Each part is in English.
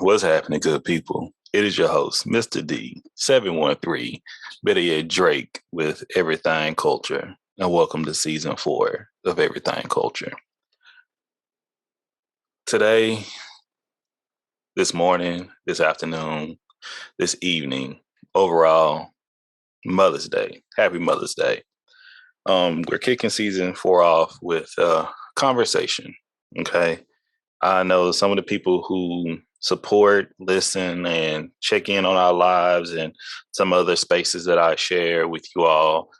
What's happening, good people? It is your host, Mr. D, 713, better yet Drake with Everything Culture. And welcome to season 4 of Everything Culture. Today, this morning, this afternoon, this evening, overall, Mother's Day. Happy Mother's Day. We're kicking season 4 off with conversation. Okay. I know some of the people who support, listen, and check in on our lives and some other spaces that I share with you all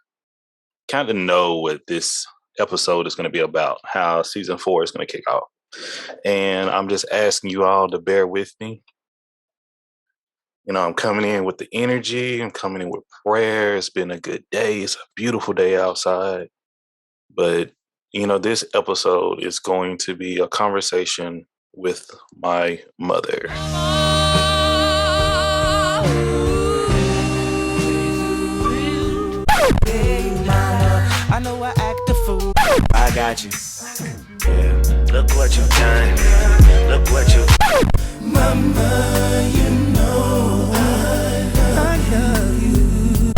kind of know what this episode is going to be about, how season 4 is going to kick off. And I'm just asking you all to bear with me. You know, I'm coming in with the energy. I'm coming in with prayer. It's been a good day. It's a beautiful day outside. But, you know, this episode is going to be a conversation with my mother. I know I act a fool. I got you. Yeah. Look what you've done. Look what you. Mama, you know I love you.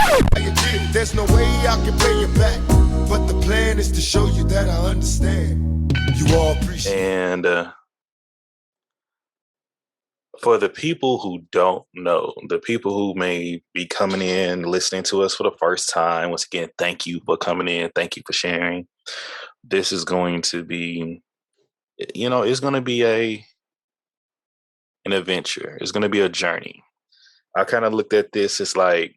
There's no way I can pay you back, but the plan is to show you that I understand. You all appreciate it. And for the people who don't know, the people who may be coming in, listening to us for the first time, once again, thank you for coming in. Thank you for sharing. This is going to be, you know, it's going to be an adventure. It's going to be a journey. I kind of looked at this as like,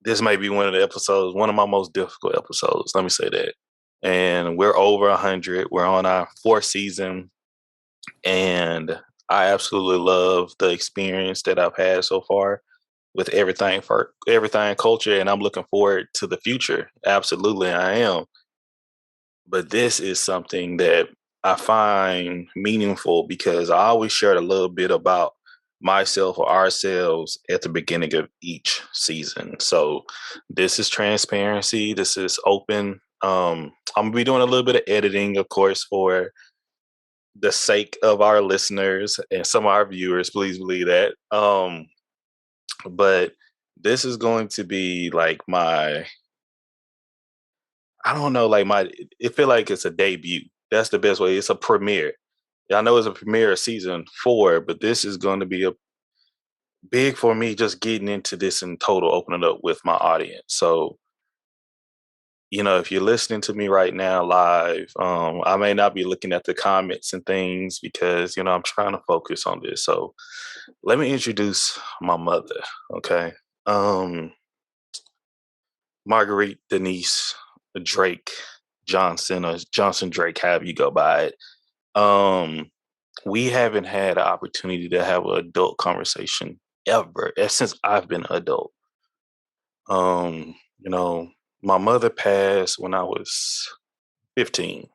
this might be one of the episodes, one of my most difficult episodes. Let me say that. And we're over 100. We're on our 4th season. And I absolutely love the experience that I've had so far with everything culture. And I'm looking forward to the future. Absolutely, I am. But this is something that I find meaningful because I always shared a little bit about myself or ourselves at the beginning of each season. So this is transparency. This is open. I'm going to be doing a little bit of editing, of course, for the sake of our listeners and some of our viewers. Please believe that. But this is going to be like I don't know, it feel like it's a debut. That's the best way. It's a premiere. I know it's a premiere of season 4, but this is going to be a big for me just getting into this in total, opening up with my audience. So, you know, if you're listening to me right now live, I may not be looking at the comments and things because, you know, I'm trying to focus on this. So let me introduce my mother, okay? Marguerite Denise Drake Johnson, or Johnson Drake, however you go by it. We haven't had an opportunity to have an adult conversation ever since I've been an adult. You know, my mother passed when I was 15.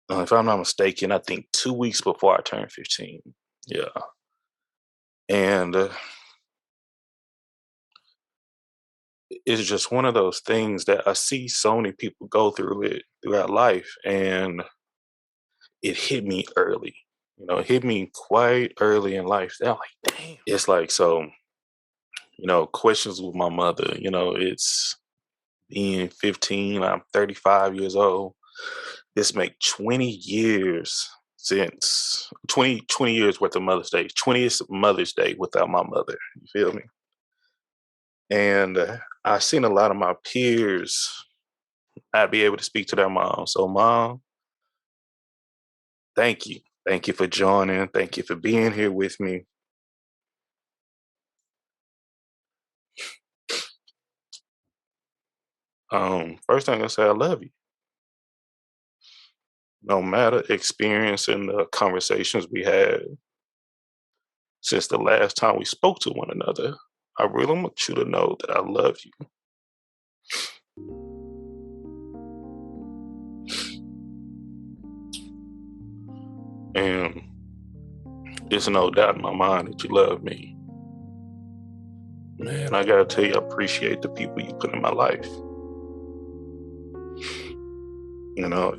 If I'm not mistaken, I think 2 weeks before I turned 15. Yeah. And it's just one of those things that I see so many people go through it throughout life. And it hit me early. You know, it hit me quite early in life. I'm like, damn. It's like, so, you know, questions with my mother, you know, it's being 15, I'm 35 years old. This make 20 years since 20 years worth of Mother's Day, 20th Mother's Day without my mother. You feel me? And I've seen a lot of my peers not be able to speak to their mom. So, Mom, thank you. Thank you for joining. Thank you for being here with me. First thing I say, I love you. No matter experience in the conversations we had since the last time we spoke to one another, I really want you to know that I love you. And there's no doubt in my mind that you love me. Man, I gotta tell you, I appreciate the people you put in my life. You know,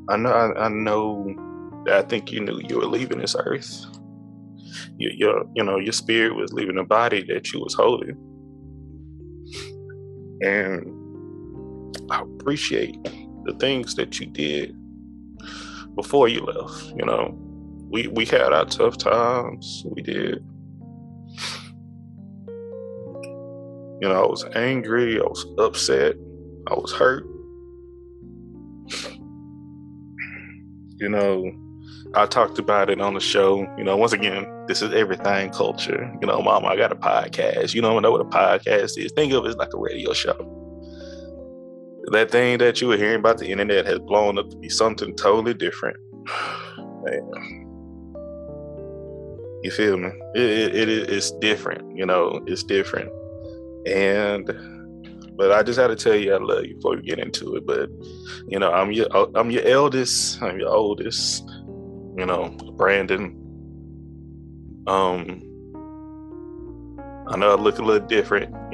I think you knew you were leaving this earth. Your spirit was leaving the body that you was holding. And I appreciate the things that you did before you left. We had our tough times. We did. I was angry. I was upset. I was hurt. I talked about it on the show. Once again, this is everything culture. Mama, I got a podcast. You don't know what a podcast is. Think of it as like a radio show. That thing that you were hearing about the internet has blown up to be something totally different. Man. You feel me? It's different. It's different. But I just had to tell you I love you before we get into it. But I'm your eldest. I'm your oldest. Brandon. I know I look a little different. I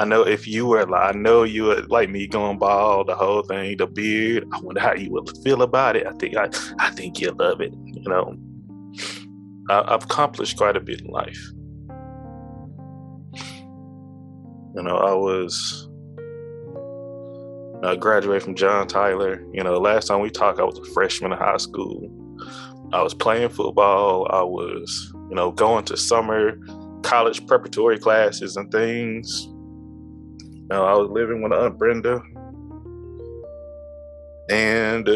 know if you were I know you were like me, going bald, the whole thing, the beard. I wonder how you would feel about it. I think you'll love it. I've accomplished quite a bit in life. I graduated from John Tyler. Last time we talked, I was a freshman in high school. I was playing football. I was, going to summer college preparatory classes and things. I was living with Aunt Brenda. And,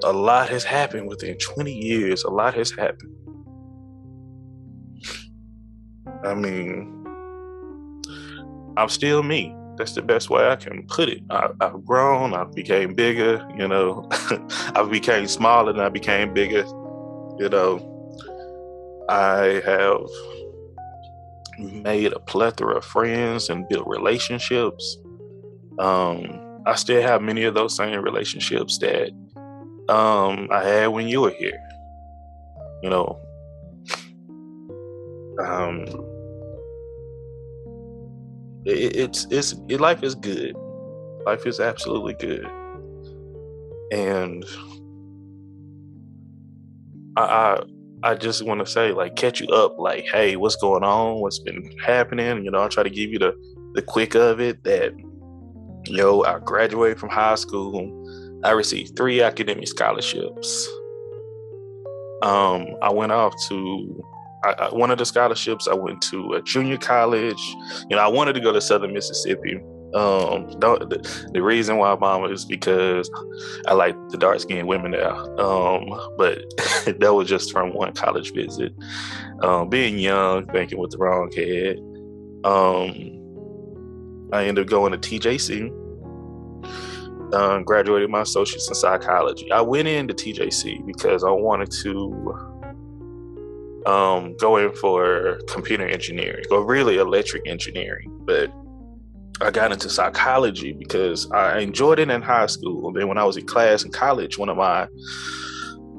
a lot has happened within 20 years. A lot has happened. I mean, I'm still me. That's the best way I can put it. I've grown. I became bigger. I became smaller and I became bigger. I have made a plethora of friends and built relationships. I still have many of those same relationships that I had when you were here. Life is good. Life is absolutely good. And I just want to say, catch you up, hey, what's going on? What's been happening? I try to give you the quick of it that, I graduated from high school. I received 3 academic scholarships. I went off to one of the scholarships. I went to a junior college. I wanted to go to Southern Mississippi. The reason why, Mama, is because I like the dark-skinned women there. But that was just from one college visit. Being young, thinking with the wrong head. I ended up going to TJC. Graduated my associates in psychology. I went into TJC because I wanted to go in for computer engineering, or really electric engineering. But I got into psychology because I enjoyed it in high school. And then when I was in class in college, one of my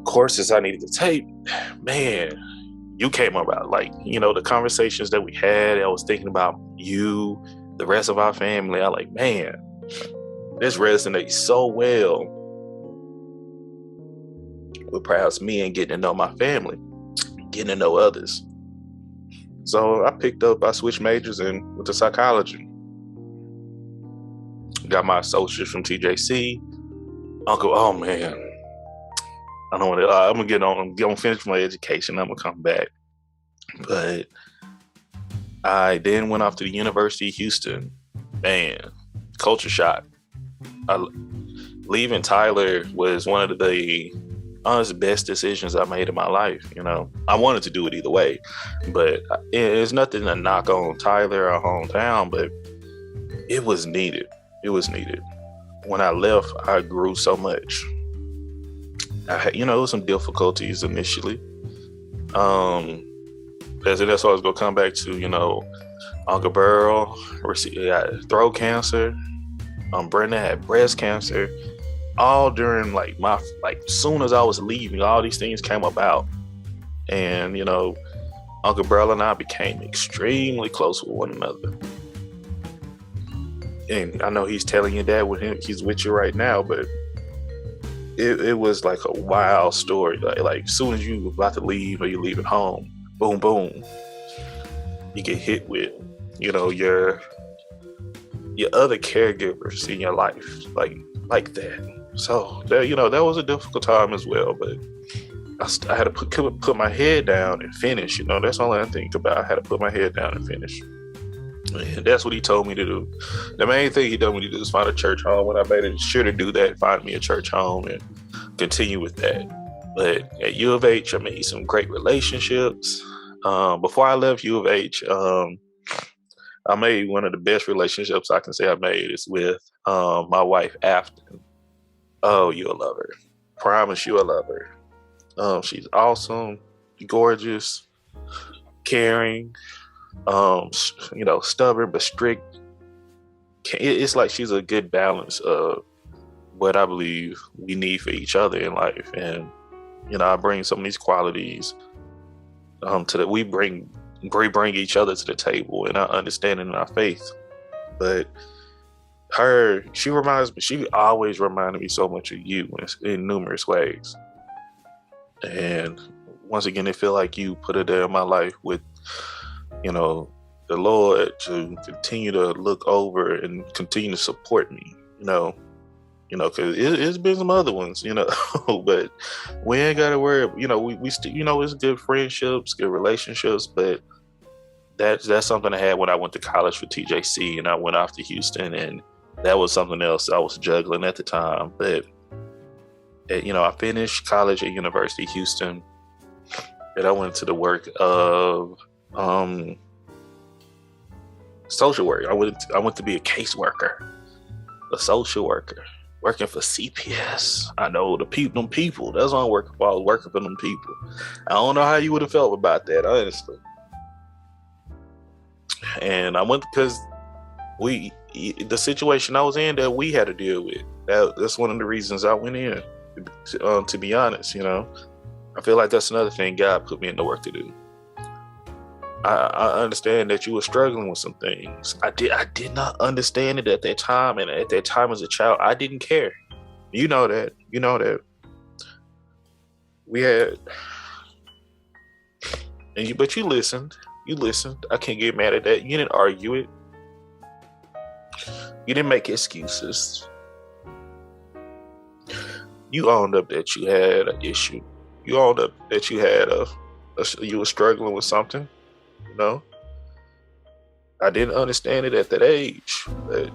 courses I needed to take, man, you came about. The conversations that we had, I was thinking about you, the rest of our family. I man, this resonates so well with perhaps me and getting to know my family, getting to know others. So I switched majors and went to psychology. Got my associates from TJC. Oh man, I don't want to. I'm gonna get on. I'm gonna finish my education. I'm gonna come back. But I then went off to the University of Houston. Man, culture shock. Leaving Tyler was one of the honest best decisions I made in my life. I wanted to do it either way, but it's nothing to knock on Tyler or hometown, but it was needed. It was needed. When I left, I grew so much. There was some difficulties initially. That's what I was gonna come back to. Uncle Burl got throat cancer. Brenda had breast cancer. All during my soon as I was leaving, all these things came about, and Uncle Burl and I became extremely close with one another. and I know he's telling you that with him, he's with you right now, but it was like a wild story. Like as soon as you about to leave or you leaving home, boom, boom, you get hit with, your other caregivers in your life, like that. So that was a difficult time as well, but I had to put my head down and finish. That's all I think about. I had to put my head down and finish. And that's what he told me to do. The main thing he told me to do is find a church home. When I made sure to do that, find me a church home and continue with that. But at U of H, I made some great relationships. Before I left U of H, I made one of the best relationships I can say I made is with my wife, Afton. Oh, you'll love her. Promise you'll love her. She's awesome, gorgeous, caring, stubborn but strict. It's like she's a good balance of what I believe we need for each other in life. And, I bring some of these qualities to that we bring each other to the table in our understanding and our faith. But she always reminded me so much of you in numerous ways. And once again, it feel like you put it there in my life with, the Lord to continue to look over and continue to support me, because it's been some other ones, but we ain't got to worry. We still, it's good friendships, good relationships, but that's something I had when I went to college for TJC and I went off to Houston, and that was something else I was juggling at the time. But I finished college at University of Houston, and I went to the work of social work. I went to be a caseworker, a social worker, working for CPS. I know them people. That's what I'm working for. I was working for them people. I don't know how you would have felt about that, honestly. And I went because the situation I was in that we had to deal with. That's one of the reasons I went in. To be honest, I feel like that's another thing God put me in the work to do. I understand that you were struggling with some things. I did not understand it at that time, and at that time as a child, I didn't care. You know that. We had, but you listened. You listened. I can't get mad at that. You didn't argue it. You didn't make excuses. You owned up that you had an issue. You owned up that you had you were struggling with something. I didn't understand it at that age, but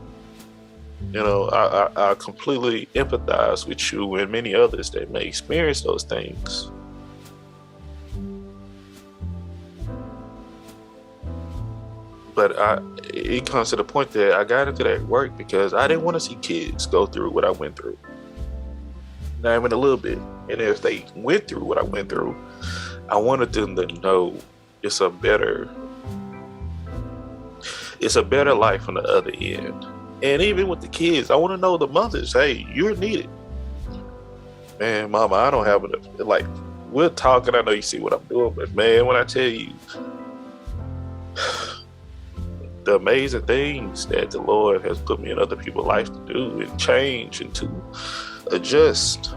I completely empathize with you and many others that may experience those things. But it comes to the point that I got into that work because I didn't want to see kids go through what I went through. Not even a little bit. And if they went through what I went through, I wanted them to know it's a better life on the other end. And even with the kids, I want to know the mothers, hey, you're needed. Man, Mama, I don't have enough. Like, we're talking, I know you see what I'm doing, but man, when I tell you the amazing things that the Lord has put me in other people's life to do and change and to adjust,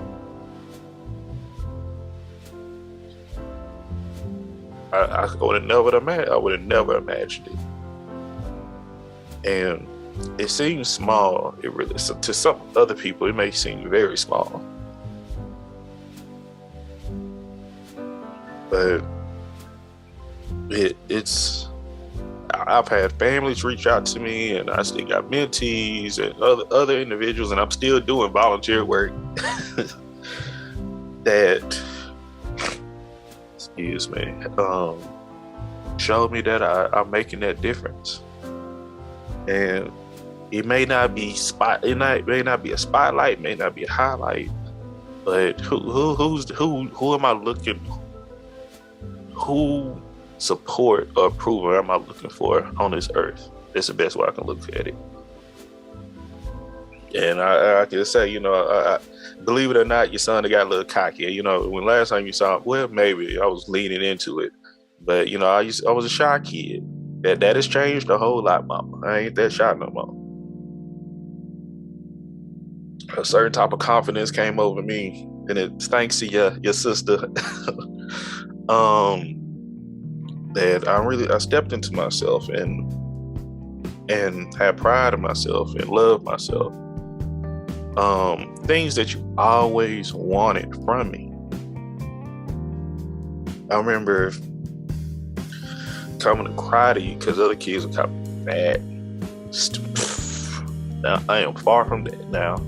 I would have never imagined it. And it seems small. It really, to some other people, it may seem very small. But it's. I've had families reach out to me, and I still got mentees and other individuals, and I'm still doing volunteer work that, excuse me, showed me that I'm making that difference. And it may not be it may not be a spotlight, may not be a highlight, but who am I looking? Who support or approval am I looking for on this earth? That's the best way I can look at it. And I can say, I believe it or not, your son got a little cocky. When last time you saw him, well, maybe I was leaning into it, but I was a shy kid. That has changed a whole lot, Mama. I ain't that shy no more. a certain type of confidence came over me, and it's thanks to your sister. That I stepped into myself and had pride in myself and loved myself. Things that you always wanted from me. I remember coming to cry to you because other kids were kind of bad. Now, I am far from that now.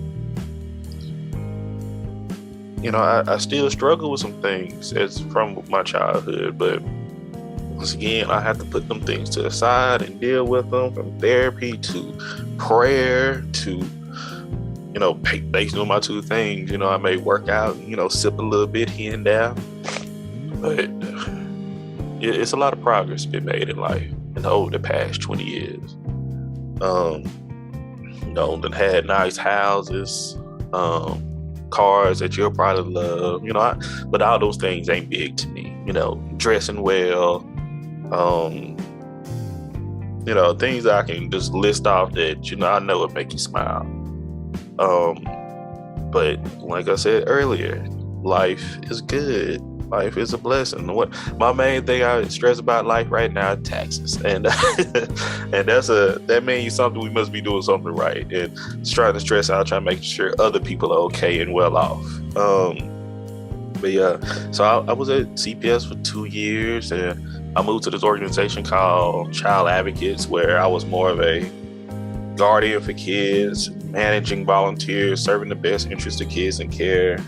You know, I still struggle with some things as from my childhood, but once again, I have to put them things to the side and deal with them, from therapy to prayer to, you know, based on my two things. You know, I may work out, you know, sip a little bit here and there, but it's a lot of progress been made in life over the past 20 years. You know, done had nice houses, cars that you'll probably love, you know, but all those things ain't big to me. You know, dressing well, you know, things that I can just list off that, you know, I know would make you smile. But like I said earlier, life is good. Life is a blessing. What my main thing I stress about life right now is taxes, and and that means something we must be doing something right, and just trying to stress out, trying to make sure other people are okay and well off. But yeah, so I was at CPS for 2 years, and I moved to this organization called Child Advocates, where I was more of a guardian for kids, managing volunteers, serving the best interest of kids in care,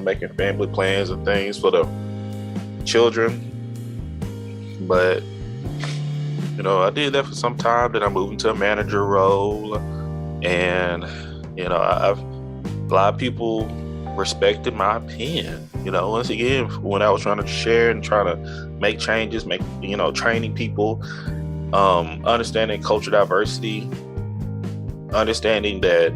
making family plans and things for the children. But, you know, I did that for some time. Then I moved into a manager role, and, you know, a lot of people respected my opinion. You know, once again, when I was trying to share and trying to make changes, you know, training people, understanding cultural diversity, understanding that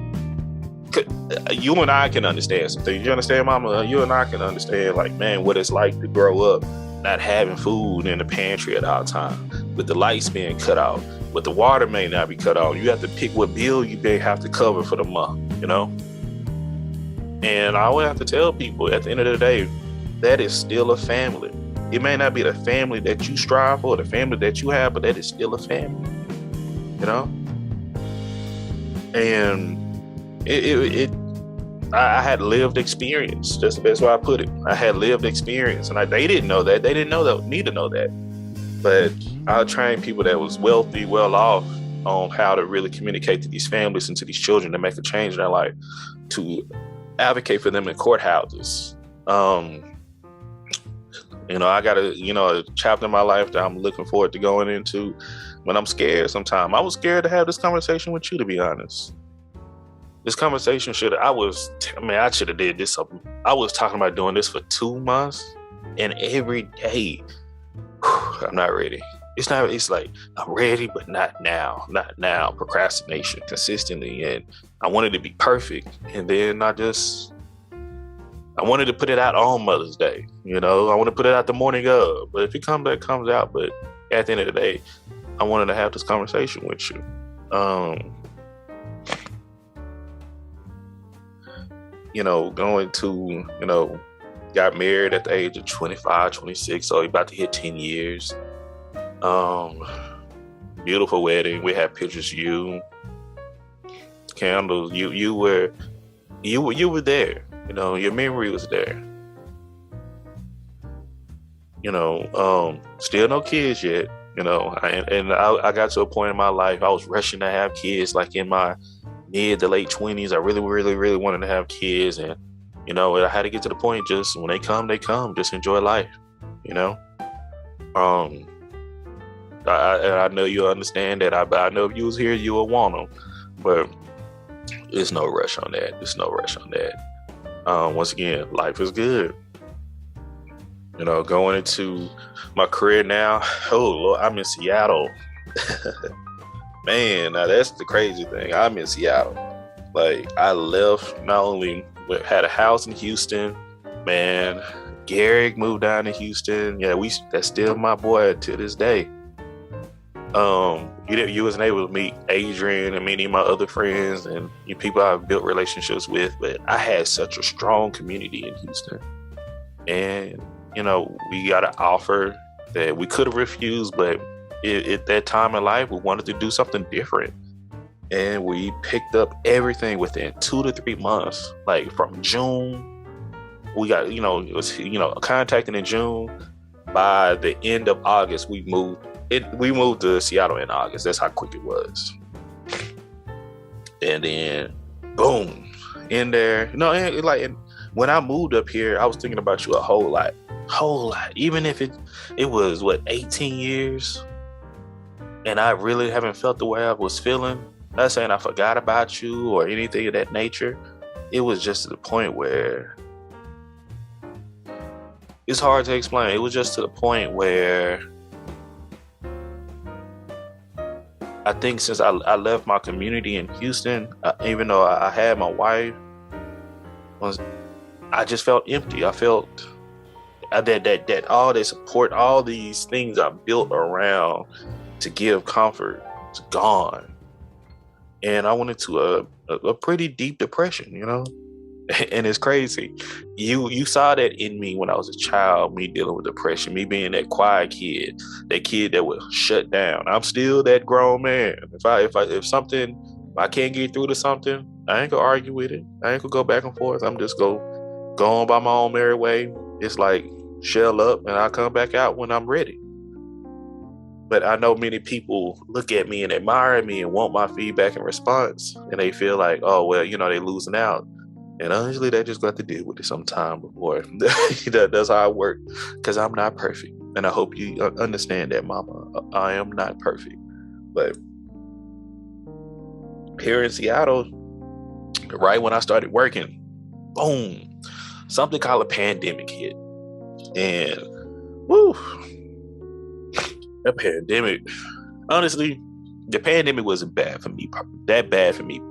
you and I can understand some things. You understand, Mama? You and I can understand, like, man, what it's like to grow up not having food in the pantry at all time, with the lights being cut out, with the water may not be cut off. You have to pick what bill you may have to cover for the month, you know? And I always have to tell people, at the end of the day, that is still a family. It may not be the family that you strive for, the family that you have, but that is still a family, you know? And I had lived experience. That's the best way I put it. I had lived experience, and they didn't know that. They didn't know that. Need to know that. But I trained people that was wealthy, well off, on how to really communicate to these families and to these children to make a change in their life, to advocate for them in courthouses. You know, I got a chapter in my life that I'm looking forward to going into when I'm scared sometime. I was scared to have this conversation with you, to be honest. This conversation I should have did this. I was talking about doing this for 2 months, and every day, I'm not ready. It's like, I'm ready, but not now. Procrastination consistently. And I wanted to be perfect. And then I wanted to put it out on Mother's Day. You know, I want to put it out the morning of. But if it comes out, it comes out. But at the end of the day, I wanted to have this conversation with you. You know, going to, you know, got married at the age of 25, 26. So about to hit 10 years. Beautiful wedding. We had pictures of you, candles. You were there. You know, your memory was there. You know, still no kids yet. You know, I got to a point in my life I was rushing to have kids, like in my mid to late 20s. I really, really, really wanted to have kids, and you know, I had to get to the point. Just when they come, they come. Just enjoy life. You know. I know you understand that. I know if you was here, you would want them, but there's no rush on that. Once again, life is good. You know, going into my career now. Oh Lord, I'm in Seattle. Man, now that's the crazy thing. I'm in Seattle. Like, I left, not only had a house in Houston. Man, Garrick moved down to Houston. Yeah, that's still my boy to this day. you wasn't able to meet Adrian and many of my other friends and people I've built relationships with, but I had such a strong community in Houston. And, we got an offer that we could have refused, but at that time in life, we wanted to do something different. And we picked up everything within 2 to 3 months. Like from June, we got, it was, contacting in June. By the end of August, we moved to Seattle in August. That's how quick it was. And then, boom, in there. And when I moved up here, I was thinking about you a whole lot. Even if it was 18 years, and I really haven't felt the way I was feeling. Not saying I forgot about you or anything of that nature. It was just to the point where it's hard to explain. It was just to the point where I think since I left my community in Houston, even though I had my wife, I just felt empty. I felt that all the support, all these things I built around to give comfort, is gone. And I went into a pretty deep depression, And it's crazy. You saw that in me when I was a child, me dealing with depression, me being that quiet kid, that kid that was shut down. I'm still that grown man. If something, I can't get through to something, I ain't gonna argue with it. I ain't gonna go back and forth. I'm just go on by my own merry way. It's like shell up and I'll come back out when I'm ready. But I know many people look at me and admire me and want my feedback and response. And they feel like, oh, well, they losing out. And honestly, they just got to deal with it sometime before. That's how I work. Because I'm not perfect. And I hope you understand that, Mama. I am not perfect. But here in Seattle, right when I started working, boom, something called a pandemic hit. And, woo, that pandemic, honestly, the pandemic wasn't bad for me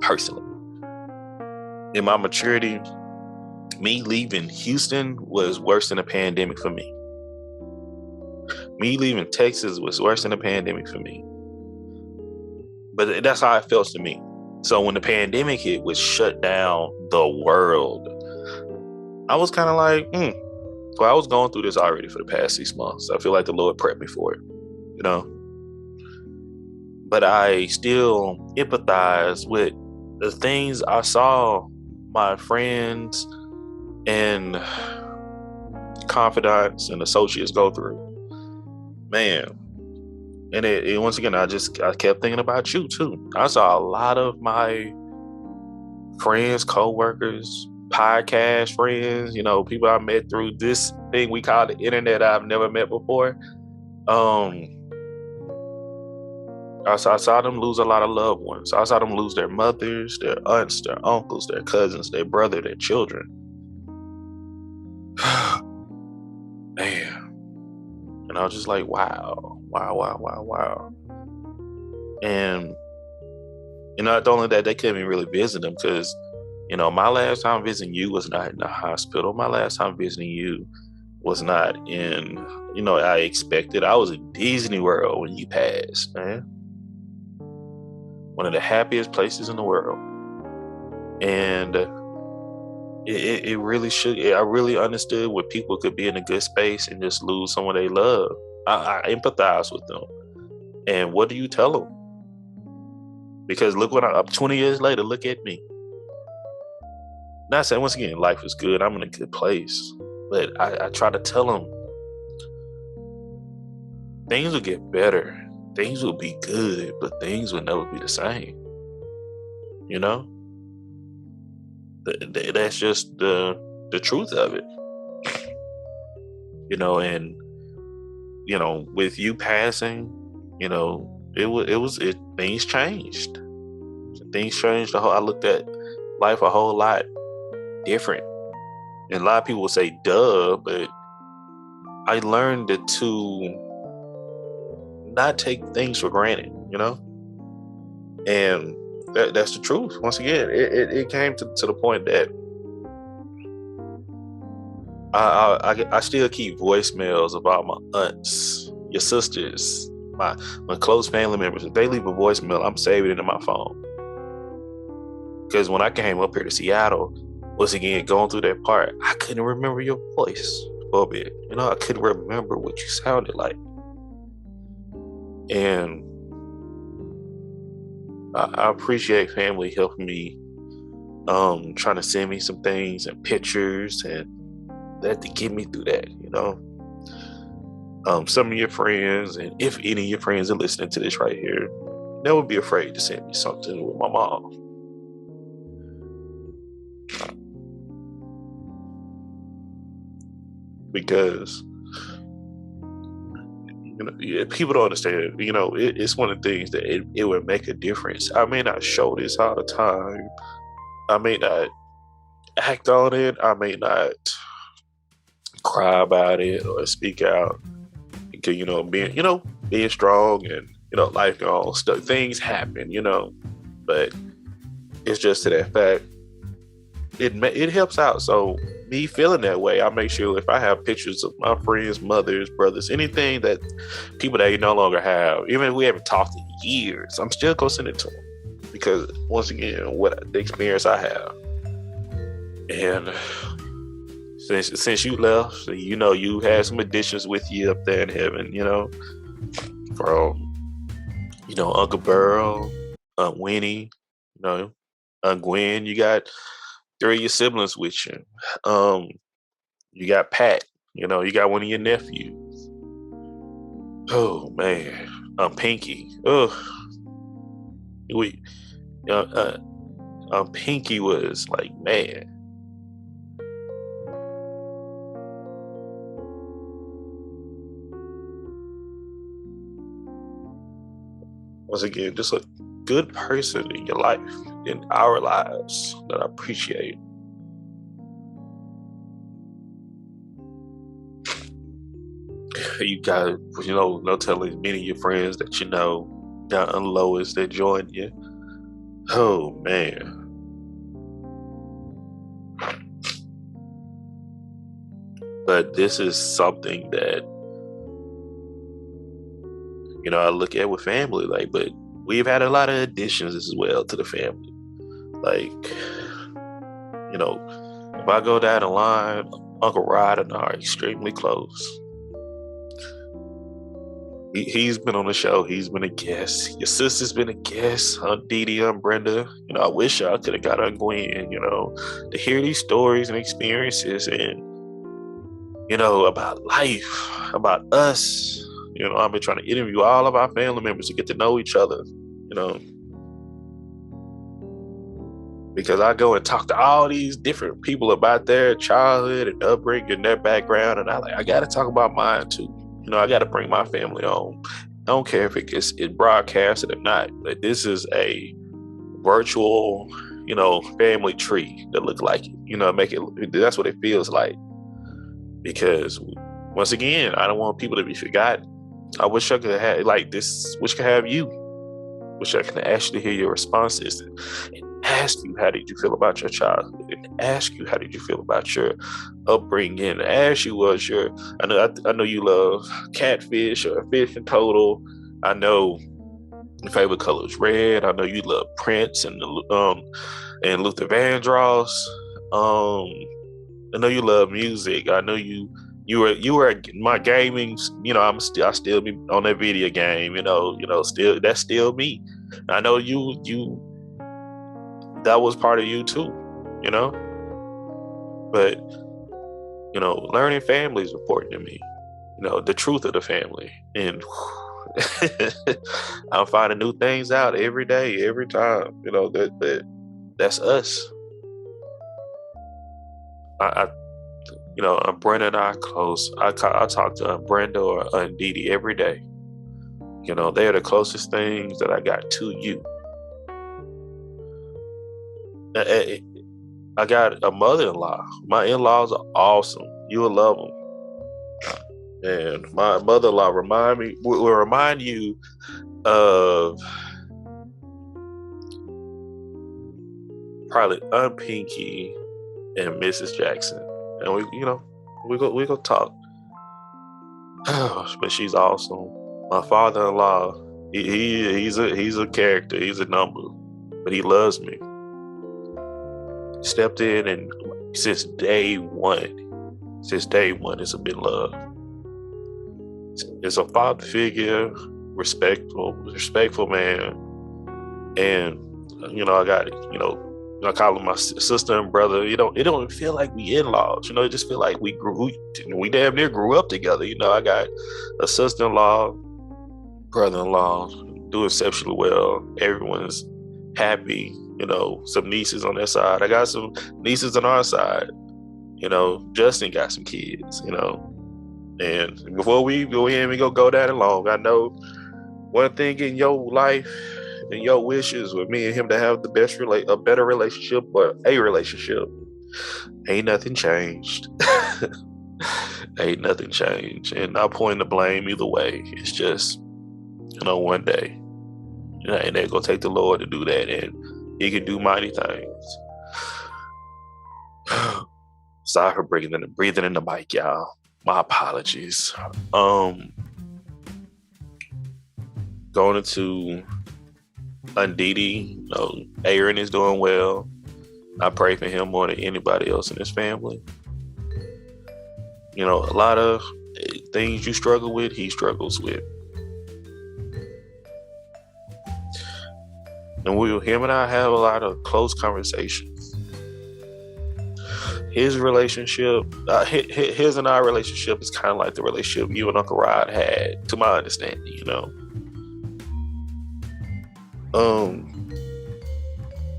personally. In my maturity, me leaving Houston was worse than a pandemic for me. Me leaving Texas was worse than a pandemic for me. But that's how it felt to me. So when the pandemic hit, which shut down the world, I was kind of like, well, I was going through this already for the past 6 months. I feel like the Lord prepped me for it. But I still empathize with the things I saw my friends and confidants and associates go through. Man. And it once again, I kept thinking about you too. I saw a lot of my friends, co-workers, podcast friends, people I met through this thing we call the internet I've never met before. I saw them lose a lot of loved ones. I saw them lose their mothers, their aunts, their uncles, their cousins, their brother, their children. Man. And I was just like, wow. And, not only that, they couldn't even really visit them because, my last time visiting you was not in the hospital. My last time visiting you was not in, I expected. I was in Disney World when you passed, man. One of the happiest places in the world. And it really should. I really understood what people could be in a good space and just lose someone they love. I empathize with them. And what do you tell them? Because look what I'm 20 years later, look at me. Not saying, once again, life is good. I'm in a good place. But I try to tell them things will get better. Things will be good, but things will never be the same. That's just the truth of it. And with you passing, things changed. Things changed. I looked at life a whole lot different. And a lot of people will say, duh, but I learned to not take things for granted, and that's the truth. Once again, it came to the point that I still keep voicemails about my aunts, your sisters, my close family members, if they leave a voicemail, I'm saving it in my phone. Because when I came up here to Seattle, once again, going through that part, I couldn't remember your voice for a bit. You know, I couldn't remember what you sounded like. And I appreciate family helping me, trying to send me some things and pictures and that to get me through that, you know. Some of your friends, and if any of your friends are listening to this right here, never be afraid to send me something with my mom. Because people don't understand. It's one of the things that it would make a difference. I may not show this all the time. I may not act on it. I may not cry about it or speak out. Because being strong and life goes, stuff, things happen. But it's just to that fact. It helps out. So me feeling that way, I make sure if I have pictures of my friends, mothers, brothers, anything that people that you no longer have, even if we haven't talked in years, I'm still gonna send it to them because once again, what the experience I have. And since you left, you had some additions with you up there in heaven, from Uncle Burl, Aunt Winnie, Aunt Gwen. You got 3 of your siblings with you. You got Pat. You got one of your nephews. Oh man, Pinky. Pinky was like, man. Once again, just a good person in your life, in our lives, that I appreciate. You got, no telling many of your friends that down on Lois that joined you. Oh man. But this is something that I look at with family, but we've had a lot of additions as well to the family. If I go down the line, Uncle Rod and I are extremely close. He's been on the show. He's been a guest. Your sister's been a guest. Aunt Dee Aunt Brenda. I wish I could have got Aunt Gwen, to hear these stories and experiences and, about life, about us. I've been trying to interview all of our family members to get to know each other, because I go and talk to all these different people about their childhood and upbringing, their background, and I got to talk about mine too. I got to bring my family on. I don't care if it's broadcasted or not, but this is a virtual, family tree that look like it. That's what it feels like. Because once again, I don't want people to be forgotten. I wish I could have this. Wish I could have you. Wish I could actually hear your responses and ask you how did you feel about your childhood, and ask you how did you feel about your upbringing, and ask you I know you love catfish or fish in total. I know your favorite color is red. I know you love Prince and Luther Vandross. I know you love music. I know you were my gaming. I still be on that video game. Still that's still me. I know you that was part of you too. But learning family is important to me. The truth of the family, and I'm finding new things out every day, every time. That's us. Brenda and I are close. I talk to Brenda or Aunt Dee every day. They're the closest things that I got to you. I got a mother-in-law. My in-laws are awesome. You will love them. And my mother-in-law will remind you of probably Aunt Pinky and Mrs. Jackson. And we go talk. But she's awesome. My father-in-law, he's a character. He's a number, but he loves me. Stepped in, and since day one, it's been love. It's a father figure, respectful man, and I got I call him my sister and brother. It don't even feel like we in-laws. It just feel like we damn near grew up together. I got a sister-in-law, brother-in-law, do exceptionally well. Everyone's happy. Some nieces on their side. I got some nieces on our side. Justin got some kids. And before we go in, we go down it long. I know one thing in your life and your wishes with me and him to have a better relationship, or a relationship. Ain't nothing changed. Ain't nothing changed. And not pointing the blame either way. It's just, one day, and they're gonna take the Lord to do that, and He can do mighty things. Sorry for breathing in the mic, y'all. My apologies. Going into Undidi, Aaron is doing well. I pray for him more than anybody else in his family. A lot of things you struggle with, he struggles with. And him and I have a lot of close conversations. His relationship, his and our relationship is kind of like the relationship you and Uncle Rod had, to my understanding,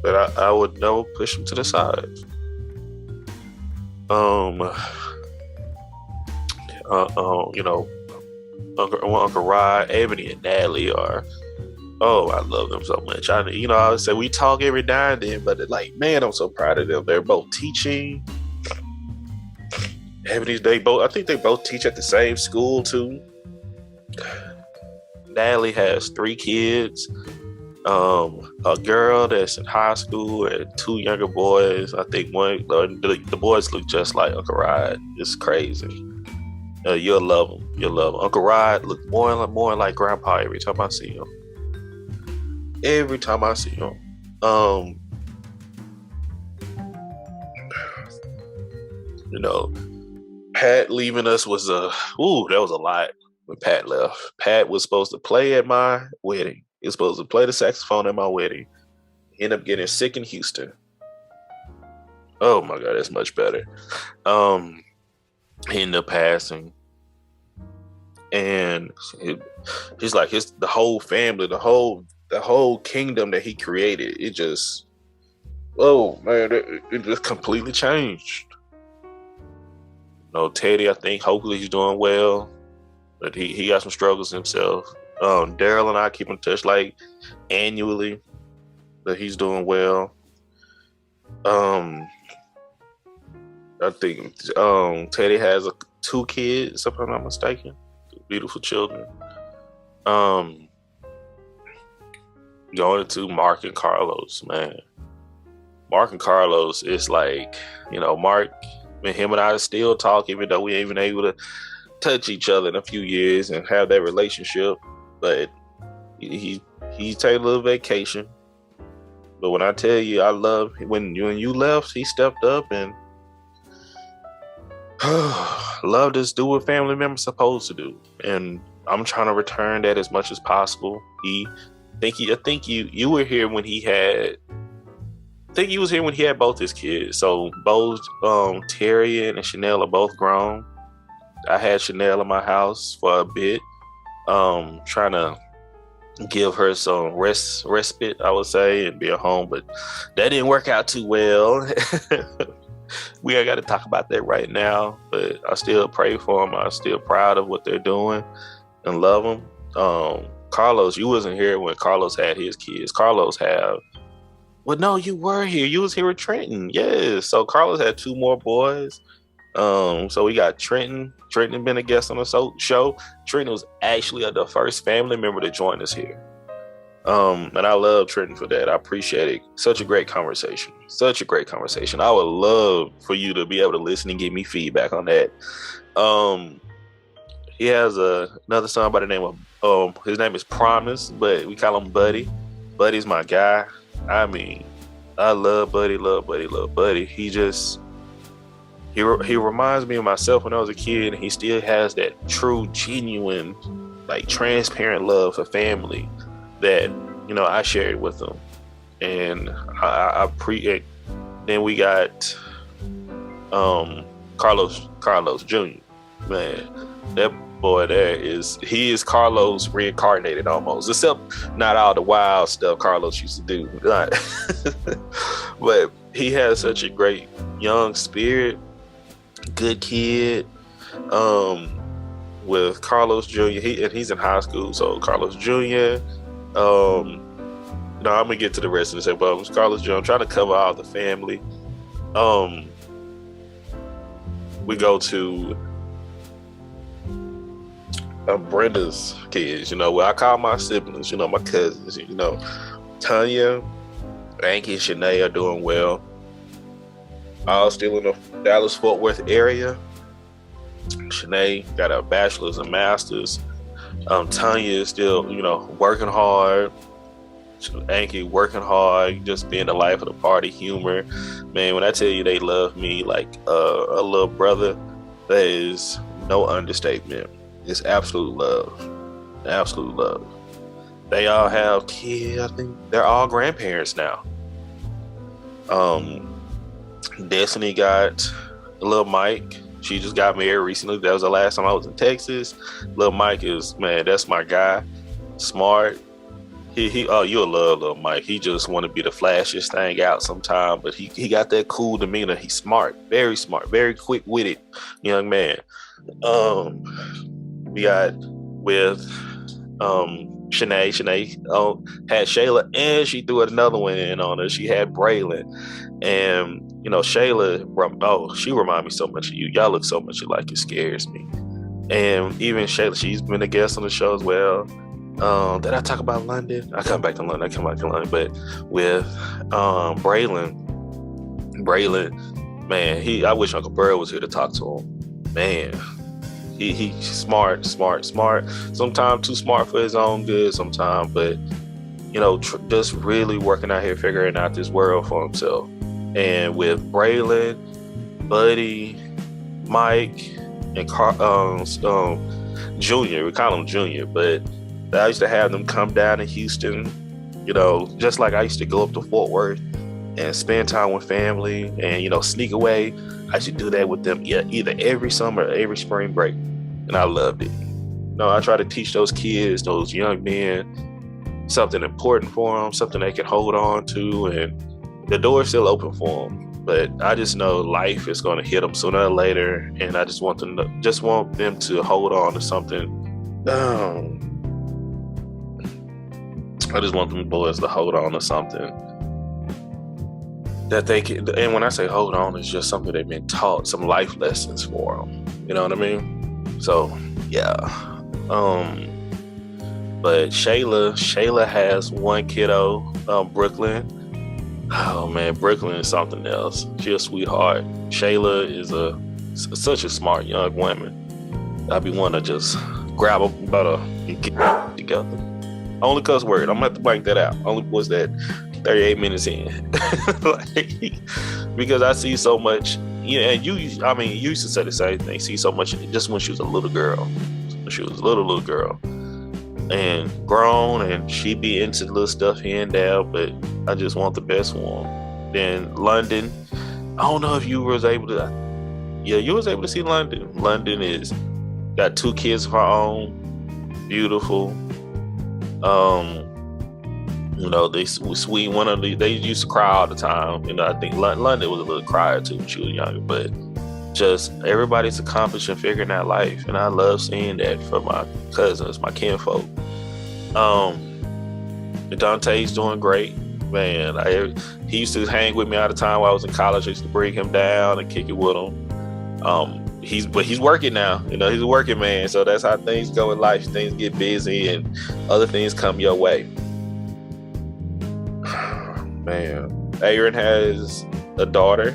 But I would never push him to the side. Uncle Rod, Ebony, and Natalie are. Oh, I love them so much. I would say we talk every now and then, but man, I'm so proud of them. They're both teaching. Ebony's, I think they both teach at the same school too. Natalie has 3 kids. A girl that's in high school and 2 younger boys. I think the boys look just like Uncle Rod. It's crazy. You'll love them. Uncle Rod look more like Grandpa every time I see him. Pat leaving us was that was a lot when Pat left. Pat was supposed to play at my wedding. He was supposed to play the saxophone at my wedding. He ended up getting sick in Houston. Oh my God, that's much better. He ended up passing. And he's like the whole family, the whole kingdom that he created, it just, it just completely changed. Teddy, I think hopefully he's doing well, but he got some struggles himself. Daryl and I keep in touch like annually, but he's doing well. I think Teddy has 2 kids, if I'm not mistaken. 2 beautiful children. Going into Mark and Carlos, man. Mark and Carlos is like, Mark and him and I still talk, even though we ain't even able to touch each other in a few years and have that relationship. But he take a little vacation. But when I tell you, I love when you left, he stepped up and love to do what family members supposed to do. And I'm trying to return that as much as possible. I think you were here when he had. I think he was here when he had both his kids. So both Terry and Chanel are both grown. I had Chanel in my house for a bit, trying to give her some respite, I would say, and be at home. But that didn't work out too well. We ain't got to talk about that right now. But I still pray for them. I'm still proud of what they're doing and love them. Carlos, you wasn't here when Carlos had his kids. Well, no, you were here. You was here with Trenton. Yes. So Carlos had 2 more boys. So we got Trenton. Trenton been a guest on the show. Trenton was actually the first family member to join us here. And I love Trenton for that. I appreciate it. Such a great conversation. I would love for you to be able to listen and give me feedback on that. he has another son by the name of his name is Promise, but we call him Buddy. Buddy's my guy. I mean, I love Buddy, love Buddy, love Buddy. He reminds me of myself when I was a kid, and he still has that true, genuine, like transparent love for family that I shared with him, and I appreciate. Then we got Carlos Jr. Man, that boy there he is Carlos reincarnated almost, except not all the wild stuff Carlos used to do. But he has such a great young spirit, good kid. With Carlos Jr. He's in high school, so Carlos Jr. No, I'm gonna get to the rest of the but Carlos Jr. I'm trying to cover all the family. We go to Brenda's kids, where I call my siblings, my cousins, Tanya, Anki, and Shanae are doing well. All still in the Dallas-Fort Worth area. Shanae got a bachelor's and master's. Tanya is still, working hard. Anki working hard, just being the life of the party, humor. Man, when I tell you they love me like a little brother, that is no understatement. It's absolute love. Absolute love. They all have kids. I think they're all grandparents now. Destiny got a little Mike. She just got married recently. That was the last time I was in Texas. Little Mike is, man, that's my guy. Smart. You'll love little Mike. He just want to be the flashiest thing out sometime, but he got that cool demeanor. He's smart, very quick-witted young man. We got with Shanae. Shanae had Shayla, and she threw another one in on her. She had Braylon, and Shayla. She reminds me so much of you. Y'all look so much alike. It scares me. And even Shayla, she's been a guest on the show as well. Did I talk about London? I come back to London, but with Braylon, man, I wish Uncle Burr was here to talk to him. Man, he's smart. Sometimes too smart for his own good sometimes, but just really working out here, figuring out this world for himself. And with Braylon, Buddy, Mike, and Junior, we call him Junior, but I used to have them come down to Houston, just like I used to go up to Fort Worth and spend time with family and, sneak away. I should do that with them either every summer or every spring break. And I loved it. I try to teach those kids, those young men, something important for them, something they can hold on to. And the door's still open for them. But I just know life is going to hit them sooner or later. And I just want them to hold on to something. I just want them boys to hold on to something that they can. And when I say hold on, it's just something they've been taught, some life lessons for them. You know what I mean? So, yeah. But Shayla has one kiddo, Brooklyn. Oh man, Brooklyn is something else. She's a sweetheart. Shayla is such a smart young woman. I'd be wanting to just grab her butter and get together. Only cuss word. I'm gonna have to blank that out. Only was that 38 minutes in. Because I see so much. Yeah, and you used to say the same thing. See so much just when she was a little girl. When she was a little girl. And grown, and she be into little stuff here and there, but I just want the best one. Then London. I don't know if you was able to. Yeah, you was able to see London. London is got 2 kids of her own. Beautiful. They sweet. They used to cry all the time. I think London was a little crier too when she was younger, but just everybody's accomplishing, figuring out life, and I love seeing that for my cousins, my kinfolk. Dante's doing great, man. He used to hang with me all the time while I was in college. I used to bring him down and kick it with him. He's working now. He's a working man, so that's how things go in life. Things get busy and other things come your way. Man, Aaron has a daughter,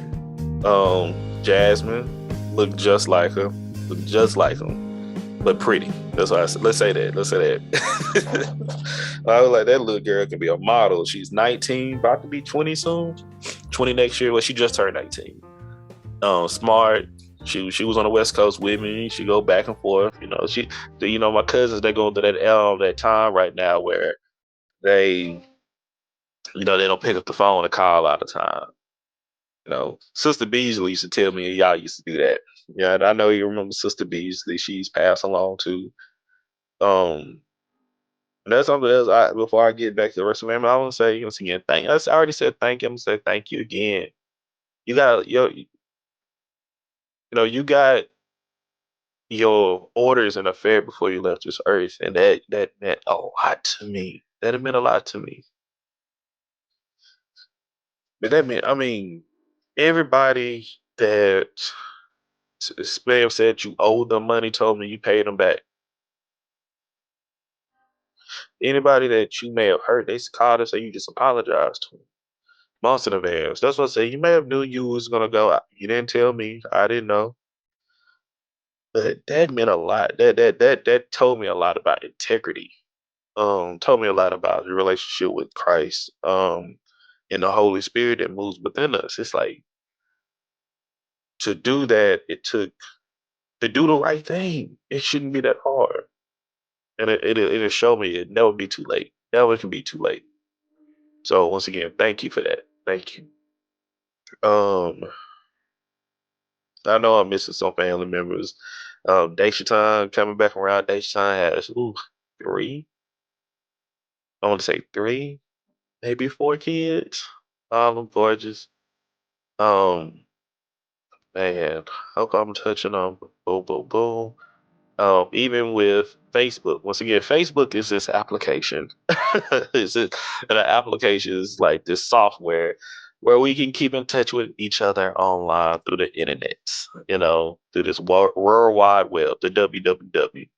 Jasmine, look just like him. but pretty. That's why I said, let's say that. Let's say that. I was like, that little girl can be a model. She's 19, about to be 20 soon. 20 next year. Well, she just turned 19. Smart. She was on the West Coast with me. She go back and forth. My cousins, they going through that time right now where they they don't pick up the phone to call all the time. Sister Beasley used to tell me y'all used to do that. Yeah, and I know you remember Sister Beasley. She's passed along too. Um, and that's something else. Before I get back to the rest of it, I want to say once again, I already said thank you. I'm gonna say thank you again. You got you got your orders in affair before you left this earth, and that meant a lot to me. That meant a lot to me. But that meant, I mean, everybody that may have said you owed them money told me you paid them back. Anybody that you may have hurt, they called and say you just apologized to them. Months in advance. That's what I say. You may have knew you was gonna go out. You didn't tell me. I didn't know. But that meant a lot. That told me a lot about integrity. Told me a lot about the relationship with Christ. And the Holy Spirit that moves within us. It's like to do that, it took to do the right thing. It shouldn't be that hard. And it'll show me it never be too late. Never can be too late. So once again, thank you for that. Thank you. Um, I know I'm missing some family members. Daisha coming back around. Daisha has three. I want to say three, maybe four kids. All of them gorgeous. Um, man, hope I'm touching on boom, boom, boom. Even with Facebook, once again, Facebook is this application. It's just, and the application is like this software where we can keep in touch with each other online through the internet, through this world wide web, the www.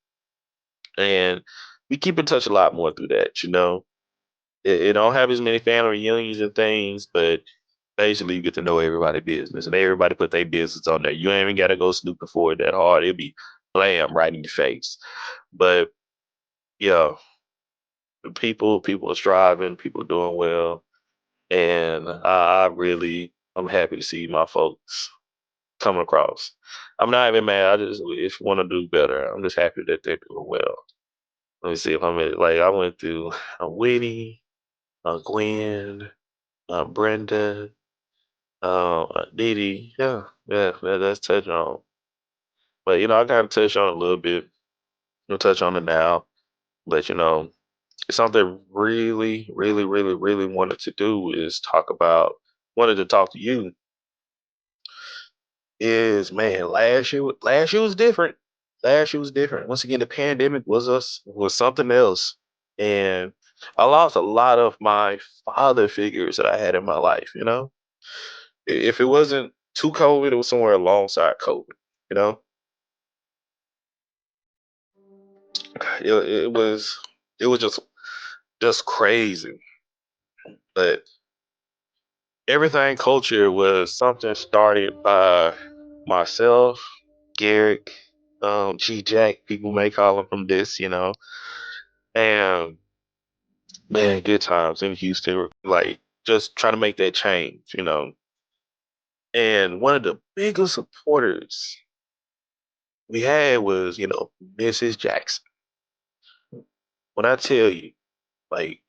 And we keep in touch a lot more through that. It don't have as many family reunions and things, but basically you get to know everybody's business and everybody put their business on there. You ain't even gotta go snooping for it that hard. It'll be blam right in your face. But yeah, people are striving, people are doing well. And I'm happy to see my folks coming across. I'm not even mad. I just if you want to do better, I'm just happy that they're doing well. Let me see if I'm in, like I went through Winnie, Gwen, Brenda, Didi. Yeah, that's touch on. But I kind of touched on it a little bit. We'll touch on it now. But it's something really, really, really, really wanted to do is wanted to talk to you is man, last year was different. Last year was different. Once again, the pandemic was something else. And I lost a lot of my father figures that I had in my life. If it wasn't to COVID, it was somewhere alongside COVID, you know? It was just crazy. But everything culture was something started by myself, Garrick, G Jack, people may call him from this. And man, good times in Houston, like just trying to make that change. And one of the biggest supporters we had was Mrs. Jackson. When I tell you, like,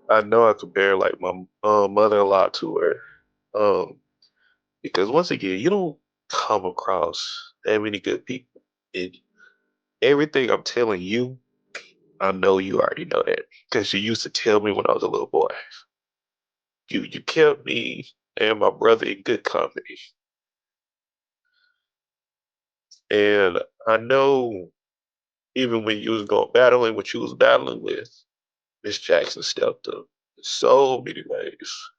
I know I compare like my mother-in-law to her. Um, because once again, you don't come across that many good people. And everything I'm telling you, I know you already know that because you used to tell me when I was a little boy. You kept me and my brother in good company, and I know even when you was going battling what you was battling with, Miss Jackson stepped up in so many ways.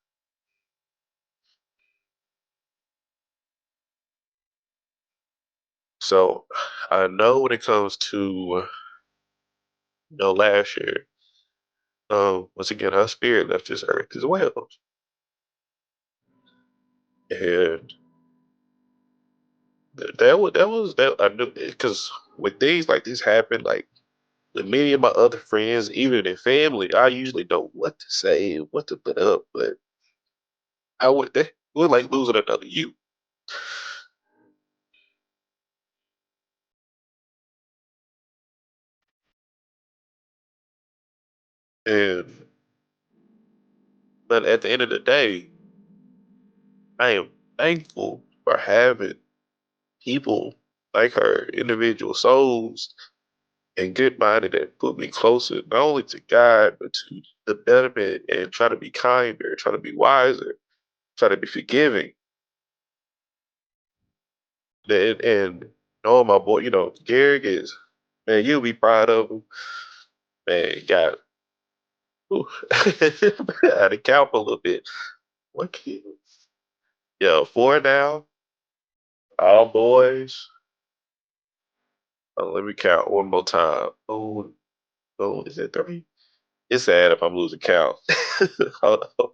So I know when it comes to last year, once again, her spirit left this earth as well, and that I knew because when things like this happen, like with many of my other friends, even in family, I usually know what to say, what to put up, but they would like losing another you, and but at the end of the day, I am thankful for having people like her, individual souls and good minded that put me closer, not only to God, but to the betterment and try to be kinder, try to be wiser, try to be forgiving. And knowing my boy, Garrick is, man, you'll be proud of him. Man, got, whew, I had to count a little bit. What kid? Yeah, four now, all boys. Let me count one more time. Oh, is it three? It's sad if I'm losing count. Hold on.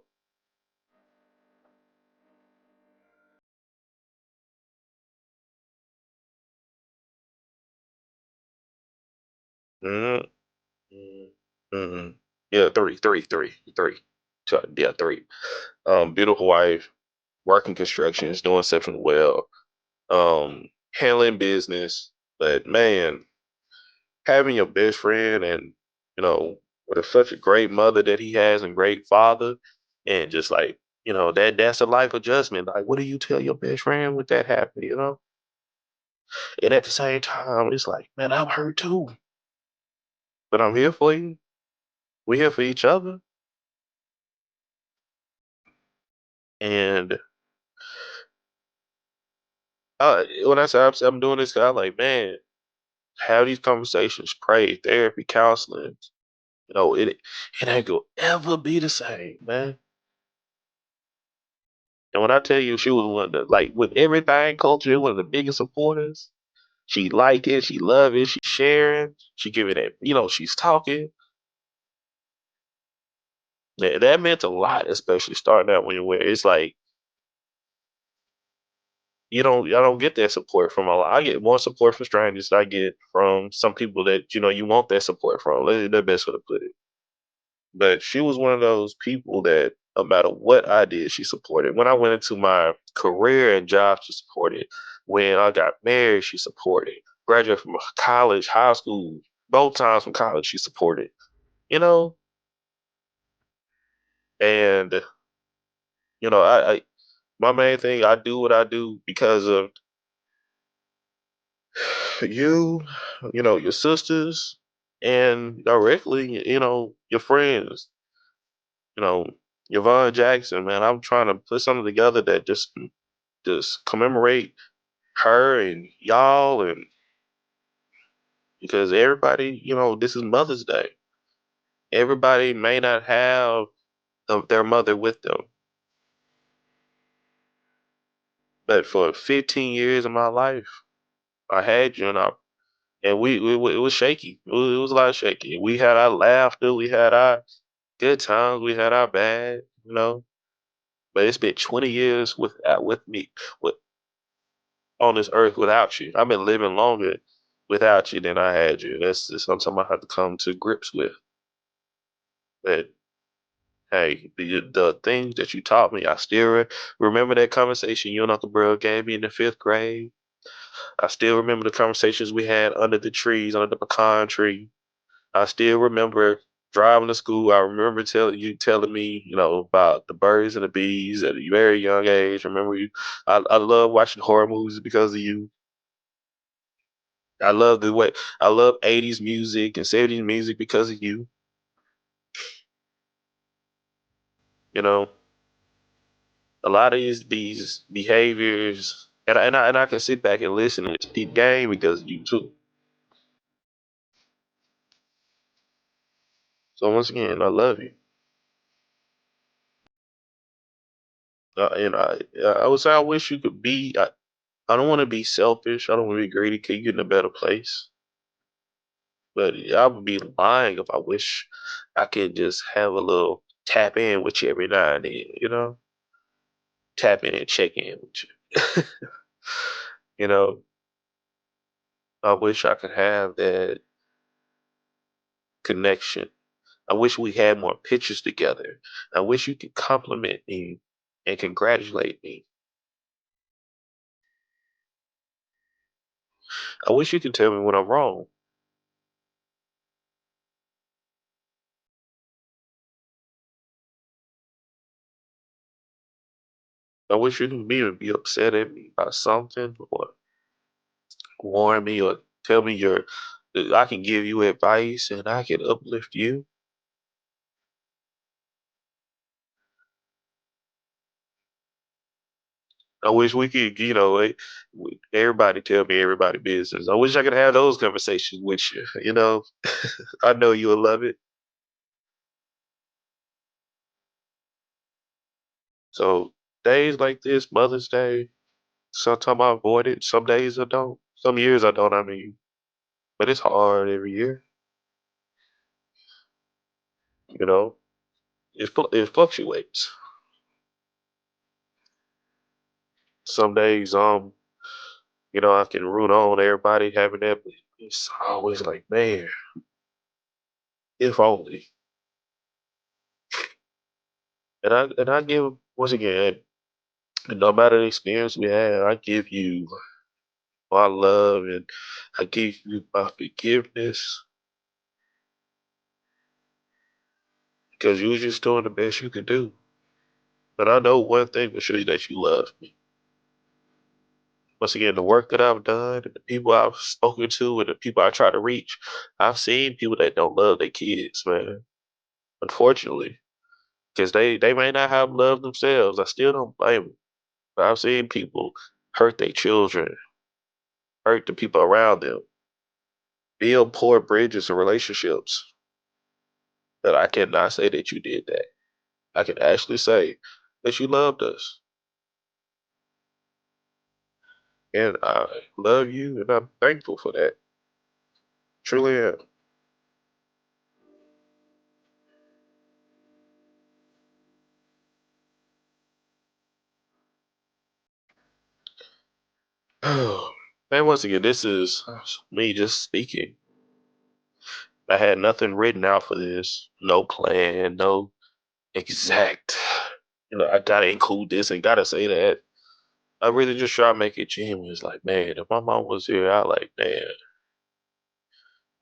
Mm, mm, mm. Yeah, three. Yeah, three. Beautiful wife, working construction, is doing exceptionally well. Handling business, but man, having your best friend and with such a great mother that he has and great father, and just like that's a life adjustment. Like, what do you tell your best friend when that happen? And at the same time, it's like, man, I'm hurt too, but I'm here for you. We're here for each other. And when I say I'm doing this, I'm like, man, have these conversations, pray, therapy, counseling. It ain't gonna ever be the same, man. And when I tell you she was one of the, like, with everything culture, one of the biggest supporters. She like it, she love it, she sharing, she giving it, she's talking. That meant a lot, especially starting out when you're where it's like I don't get that support from a lot. I get more support from strangers than I get from some people that you want that support from. That's the best way to put it. But she was one of those people that no matter what I did, she supported. When I went into my career and job, she supported. When I got married, she supported. Graduated from college, high school, both times from college, she supported. You know, and I my main thing, I do what I do because of you, your sisters, and directly, your friends, you know, Yvonne Jackson, man. I'm trying to put something together that just commemorate her and y'all, and because everybody, this is Mother's Day. Everybody may not have their mother with them, but for 15 years of my life, I had you, and it was shaky. It was a lot of shaky. We had our laughter, we had our good times, we had our bad, But it's been 20 years with me with on this earth without you. I've been living longer without you than I had you. That's just something I have to come to grips with. But hey, the things that you taught me, I still remember that conversation you and Uncle Bro gave me in the fifth grade. I still remember the conversations we had under the trees, under the pecan tree. I still remember driving to school. I remember telling me, about the birds and the bees at a very young age. Remember you. I love watching horror movies because of you. I love the way I love 80s music and 70s music because of you. You know, a lot of these behaviors, and I can sit back and listen and keep game because of you too. So once again, I love you. I would say I wish you could be. I don't want to be selfish. I don't want to be greedy. Can you get in a better place? But I would be lying if I wish I could just have a little tap in with you every now and then, tap in and check in with you. you know, I wish I could have that connection. I wish we had more pictures together. I wish you could compliment me and congratulate me. I wish you could tell me when I'm wrong. I wish you could be upset at me about something or warn me or tell me that I can give you advice and I can uplift you. I wish we could, everybody tell me everybody business. I wish I could have those conversations with you. I know you'll love it. So days like this, Mother's Day, sometimes I avoid it. Some days I don't. Some years I don't. I mean, but it's hard every year. You know, it fluctuates. Some days, I can root on everybody having that. But it's always like, man, if only. And I give once again, no matter the experience we had, I give you my love and I give you my forgiveness because you was just doing the best you could do. But I know one thing for sure that you love me. Once again, the work that I've done and the people I've spoken to and the people I try to reach, I've seen people that don't love their kids, man. Unfortunately, because they may not have love themselves. I still don't blame them. But I've seen people hurt their children, hurt the people around them, build poor bridges and relationships. But I cannot say that you did that. I can actually say that you loved us. And I love you and I'm thankful for that. Truly am. And once again, this is me just speaking. I had nothing written out for this. No plan, no exact. I gotta include this and gotta say that. I really just try to make it genuine. It's like, man, if my mom was here, man,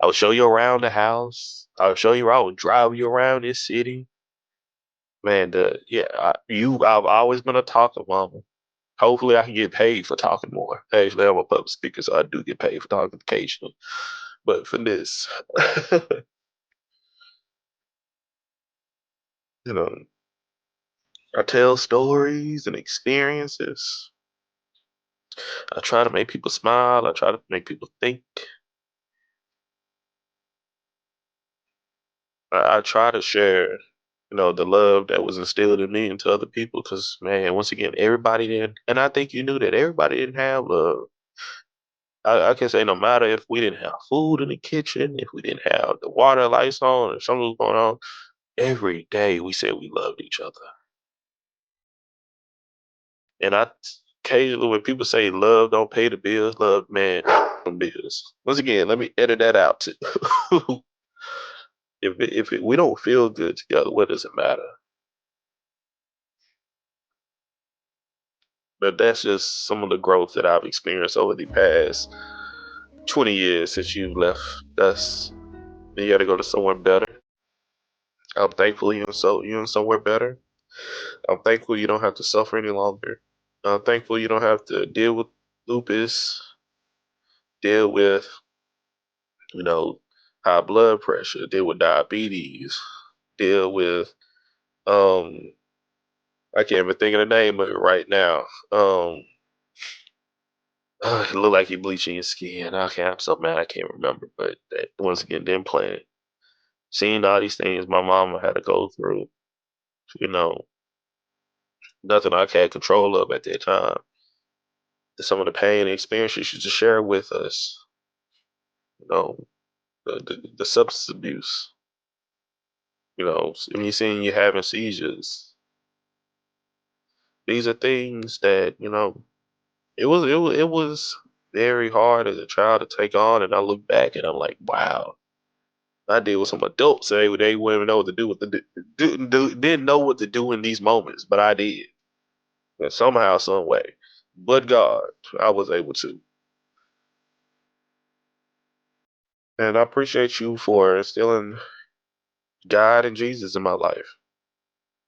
I would show you around the house. I would show you around, I would drive you around this city. Man, I've always been a talker, mama. Hopefully I can get paid for talking more. Actually, I'm a public speaker, so I do get paid for talking occasionally. But for this, you know, I tell stories and experiences. I try to make people smile. I try to make people think. I try to share, the love that was instilled in me into other people. Because, man, once again, everybody didn't, and I think you knew that everybody didn't have love. I can say no matter if we didn't have food in the kitchen, if we didn't have the water lights on, or something was going on, every day we said we loved each other. And occasionally when people say love don't pay the bills, love, man, some bills. Once again, let me edit that out too. We don't feel good together, what does it matter? But that's just some of the growth that I've experienced over the past 20 years since you've left us. You got to go to somewhere better. I'm thankful you're in somewhere better. I'm thankful you don't have to suffer any longer. I'm thankful you don't have to deal with lupus, deal with, you know, high blood pressure, deal with diabetes, deal with um I can't even think of the name of it right now. It look like you're bleaching your skin. Okay, I'm so mad I can't remember, but that once again didn't plan. Seeing all these things my mama had to go through, you know, nothing I had control of at that time. some of the pain and experiences you just share with us. You know, the substance abuse. You know, me seeing you having seizures. These are things that it was very hard as a child to take on, and I look back and I'm like, wow, I did with some adults say they wouldn't even know what to do with didn't know what to do in these moments, but I did. And somehow, some way. But God, I was able to. And I appreciate you for instilling God and Jesus in my life.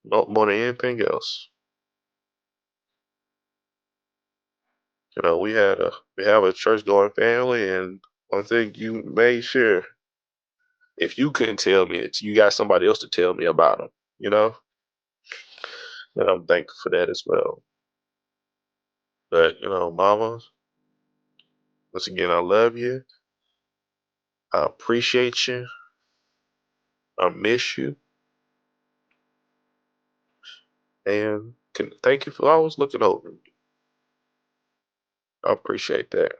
More than anything else. We have a church going family, and one thing you made sure, if you couldn't tell me it, you got somebody else to tell me about them, you know? And I'm thankful for that as well. But, Mama, once again, I love you. I appreciate you. I miss you. And thank you for always looking over me. I appreciate that.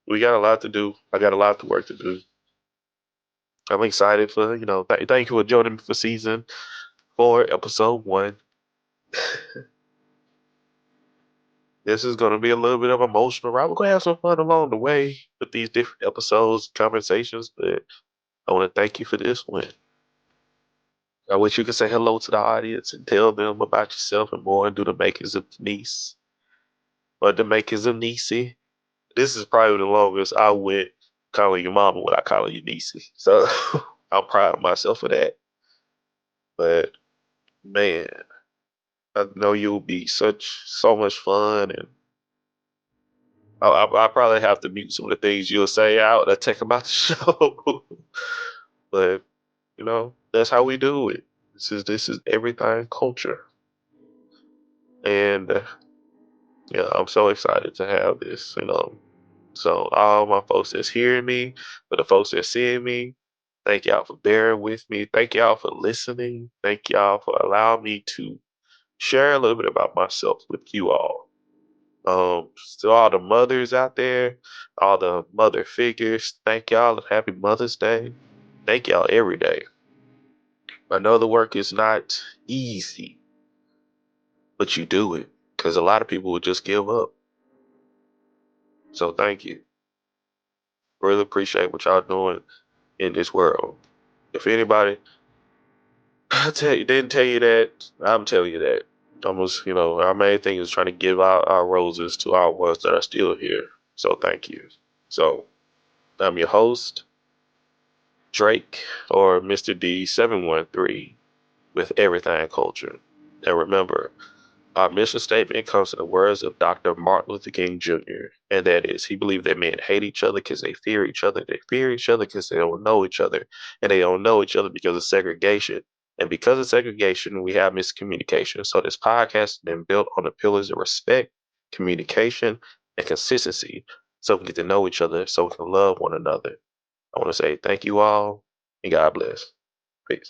We got a lot to do. I got a lot of work to do. I'm excited for, thank you for joining me for season 4, episode 1. This is going to be a little bit of emotional ride. We're going to have some fun along the way with these different episodes, conversations, but I want to thank you for this one. I wish you could say hello to the audience and tell them about yourself and more and do the makings of Denise or the makings of Niecy. This is probably the longest I went calling your mama without calling you Niecy. So I'm proud of myself for that. But man, I know you'll be so much fun, and I probably have to mute some of the things you'll say out that take about the show. But that's how we do it. This is everything culture, and yeah, I'm so excited to have this. So all my folks that's hearing me, for the folks that's seeing me, thank y'all for bearing with me. Thank y'all for listening. Thank y'all for allowing me to share a little bit about myself with you all. To all the mothers out there, all the mother figures, thank y'all and happy Mother's Day. Thank y'all every day. I know the work is not easy, but you do it because a lot of people would just give up. So thank you. Really appreciate what y'all doing in this world. If anybody didn't tell you that, I'm telling you that. Almost, our main thing is trying to give out our roses to our ones that are still here. So thank you. So I'm your host, Drake, or Mr. D713 with Everything Culture. And remember, our mission statement comes in the words of Dr. Martin Luther King Jr., and that is, he believed that men hate each other because they fear each other. They fear each other because they don't know each other, and they don't know each other because of segregation. And because of segregation, we have miscommunication. So this podcast has been built on the pillars of respect, communication, and consistency, so we get to know each other, so we can love one another. I want to say thank you all, and God bless. Peace.